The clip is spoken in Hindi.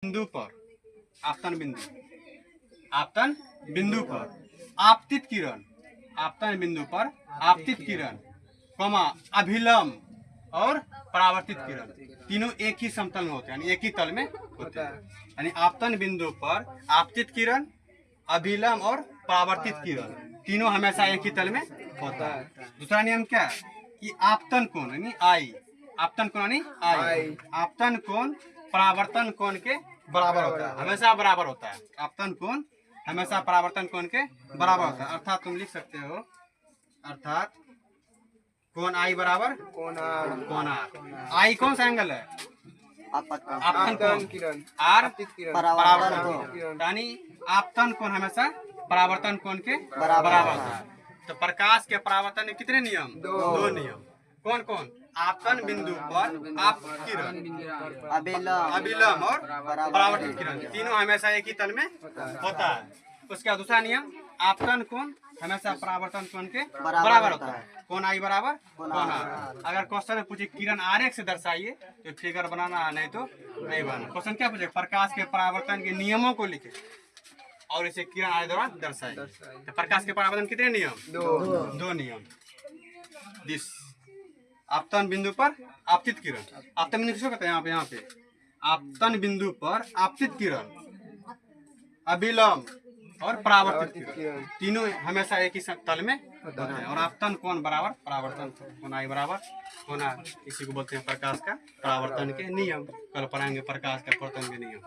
बिंदु पर आपतन बिंदु पर आपतित किरण, आपतन बिंदु पर आपतित किरण, अभिलंब और परावर्तित किरण तीनों एक ही समतल में होते हैं, यानी एक ही तल में होते हैं। यानी आपतन बिंदु पर आपतित किरण, अभिलंब और परावर्तित किरण तीनों हमेशा एक ही तल में होता है। दूसरा नियम क्या है कि आपतन कोण यानी आई, आपतन कोण यानी आई, आपतन कोण परावर्तन कोण के बराबर होता है, हमेशा बराबर होता है। आपतन कोण हमेशा परावर्तन कोण के बराबर होता है। अर्थात तुम लिख सकते हो, अर्थात कोण आई बराबर कोण आर। आई कौन सा एंगल है? आपतन किरण, आर परावर्तन कोण, यानी आपतन कोण हमेशा परावर्तन कोण के बराबर होता है। तो प्रकाश के परावर्तन के कितने नियम? दो नियम। कौन कौन? आपतन बिंदु पर आपतित किरण, अभिलंब और परावर्तित किरण तीनों हमेशा एक ही तल में होता है। उसका दूसरा नियम, आपतन कोण हमेशा परावर्तन कोण के बराबर होता है। कोण आई बराबर कोण आर। अगर क्वेश्चन में पूछे किरण आरेख से दर्शाइए तो फिगर बनाना, नहीं तो नहीं बनाना। क्वेश्चन क्या पूछे? प्रकाश के परावर्तन के नियमों को लिखे और इसे किरण आरेख द्वारा दर्शाए। तो प्रकाश के परावर्तन कितने नियम? दो नियम। दिस आपतन बिंदु पर आपतित किरण, आपतन बिंदु किसको कहते हैं? यहाँ पे आपतन बिंदु पर आपतित किरण, अभिलंब और परावर्तित किरण तीनों हमेशा एक ही तल में होते हैं। और आपतन कोण बराबर परावर्तन कोण आई बराबर कोण आर, इसी को बोलते हैं प्रकाश का परावर्तन के नियम। कल पढ़ाएंगे प्रकाश का परावर्तन के नियम।